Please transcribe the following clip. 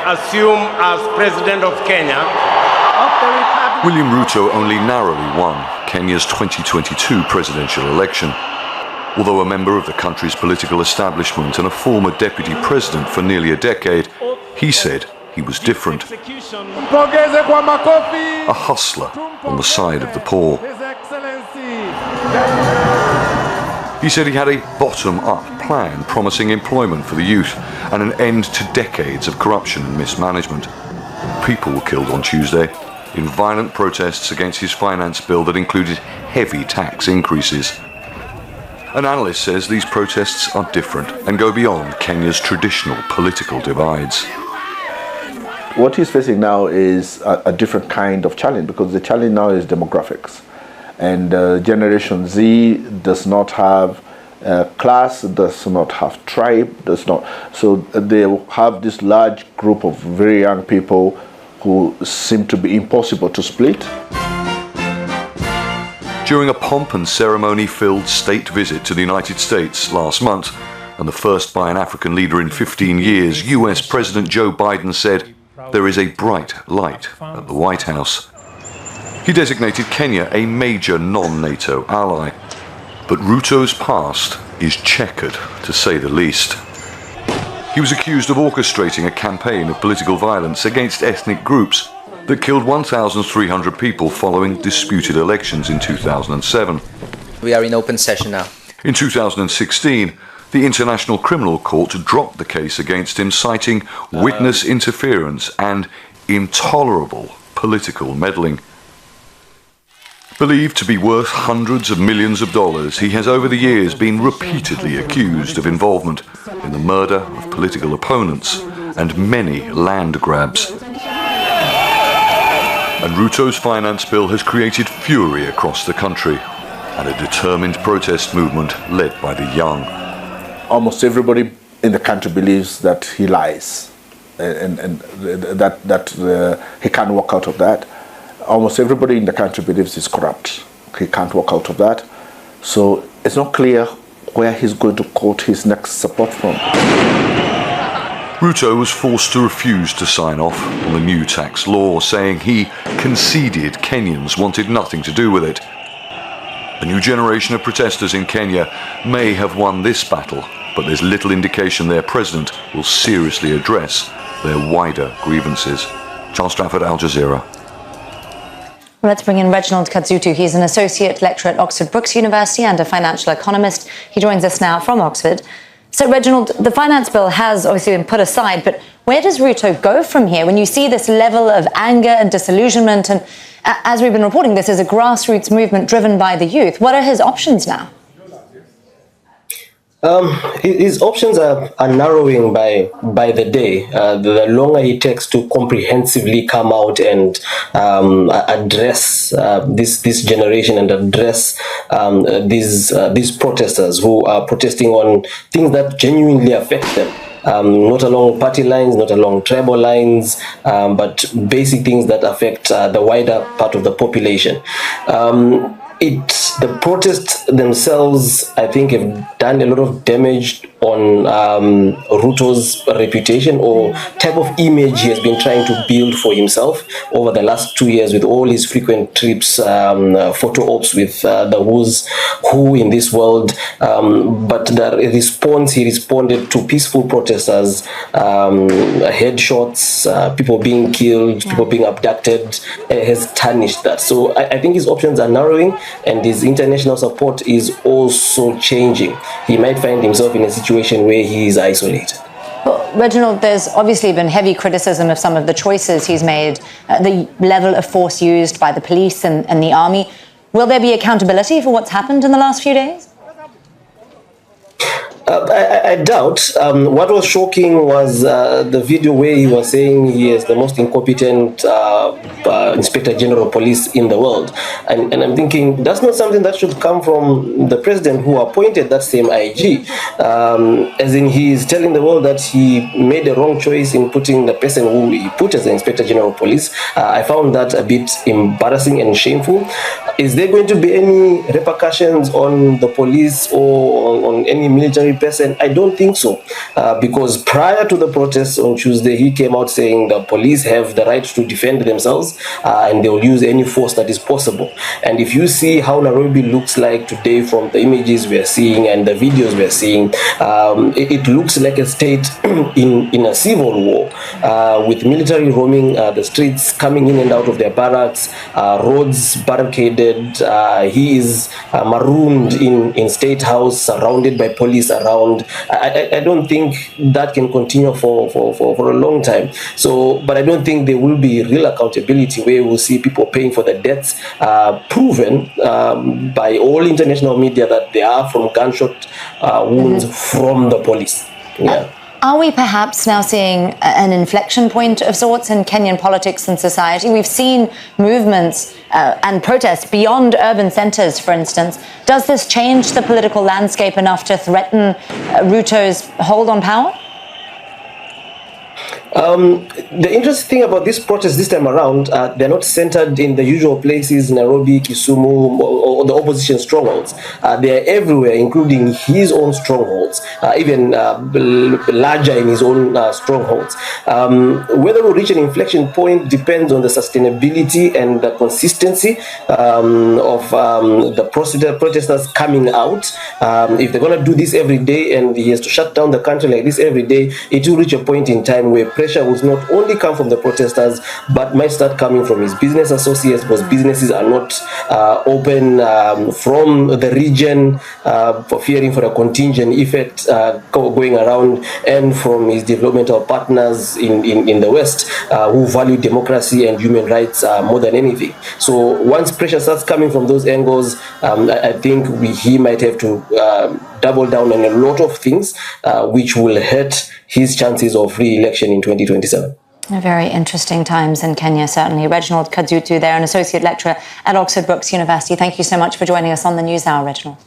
assume as President of Kenya. William Ruto only narrowly won Kenya's 2022 presidential election. Although a member of the country's political establishment and a former deputy president for nearly a decade, he said he was different. A hustler on the side of the poor. He said he had a bottom-up plan promising employment for the youth and an end to decades of corruption and mismanagement. People were killed on Tuesday in violent protests against his finance bill that included heavy tax increases. An analyst says these protests are different and go beyond Kenya's traditional political divides. What he's facing now is a different kind of challenge, because the challenge now is demographics. And Generation Z does not have class, does not have tribe, does not. So they have this large group of very young people who seem to be impossible to split. During a pomp and ceremony-filled state visit to the United States last month, and the first by an African leader in 15 years, US President Joe Biden said, "There is a bright light at the White House." He designated Kenya a major non-NATO ally. But Ruto's past is checkered, to say the least. He was accused of orchestrating a campaign of political violence against ethnic groups that killed 1,300 people following disputed elections in 2007. We are in open session now. In 2016, the International Criminal Court dropped the case against him, citing witness interference and intolerable political meddling. Believed to be worth hundreds of millions of dollars, he has over the years been repeatedly accused of involvement in the murder of political opponents and many land grabs. And Ruto's finance bill has created fury across the country and a determined protest movement led by the young. Almost everybody in the country believes that he lies and that he can't walk out of that. Almost everybody in the country believes he's corrupt. He can't walk out of that. So it's not clear where he's going to quote his next support from. Ruto was forced to refuse to sign off on the new tax law, saying he conceded Kenyans wanted nothing to do with it. A new generation of protesters in Kenya may have won this battle, but there's little indication their president will seriously address their wider grievances. Charles Strafford, Al Jazeera. Let's bring in Reginald Katsutu. He's an associate lecturer at Oxford Brookes University and a financial economist. He joins us now from Oxford. So, Reginald, the finance bill has obviously been put aside, but where does Ruto go from here when you see this level of anger and disillusionment? And as we've been reporting, this is a grassroots movement driven by the youth. What are his options now? His options are narrowing by the day. The longer it takes to comprehensively come out and address this generation and address these protesters who are protesting on things that genuinely affect them. Not along party lines, not along tribal lines, but basic things that affect the wider part of the population. The protests themselves, I think, have done a lot of damage on Ruto's reputation or type of image he has been trying to build for himself over the last 2 years with all his frequent trips, photo ops with the who's who in this world. But the response, he responded to peaceful protesters, headshots, people being killed, people being abducted, has tarnished that. So I think his options are narrowing, and his international support is also changing. He might find himself in a situation where he is isolated. Well, Reginald, there's obviously been heavy criticism of some of the choices he's made, the level of force used by the police and the army. Will there be accountability for what's happened in the last few days? I doubt. What was shocking was the video where he was saying he is the most incompetent Inspector General of Police in the world. And I'm thinking that's not something that should come from the president who appointed that same IG. As in, he is telling the world that he made a wrong choice in putting the person who he put as the Inspector General of Police. I found that a bit embarrassing and shameful. Is there going to be any repercussions on the police or on any military person? I don't think so, because prior to the protests on Tuesday, he came out saying the police have the right to defend themselves and they will use any force that is possible. And if you see how Nairobi looks like today from the images we are seeing and the videos we are seeing, it looks like a state in a civil war, with military roaming the streets, coming in and out of their barracks, roads barricaded. He is marooned in State House, surrounded by police around. I don't think that can continue for a long time. So, but I don't think there will be real accountability where we'll see people paying for the deaths, proven by all international media that they are from gunshot wounds from the police. Yeah. Are we perhaps now seeing an inflection point of sorts in Kenyan politics and society? We've seen movements and protests beyond urban centres, for instance. Does this change the political landscape enough to threaten Ruto's hold on power? The interesting thing about this protest this time around, they're not centered in the usual places, Nairobi, Kisumu, or the opposition strongholds. They are everywhere, including his own strongholds, even larger in his own strongholds. Whether we reach an inflection point depends on the sustainability and the consistency of the protesters coming out. If they're going to do this every day and he has to shut down the country like this every day, it will reach a point in time where pressure will not only come from the protesters, but might start coming from his business associates, because businesses are not open from the region, for fearing for a contingent effect going around, and from his developmental partners in the West, who value democracy and human rights more than anything. So once pressure starts coming from those angles, I think he might have to double down on a lot of things, which will hurt his chances of re-election in 2027. Very interesting times in Kenya, certainly. Reginald Kazutu there, an associate lecturer at Oxford Brookes University. Thank you so much for joining us on the News Hour, Reginald.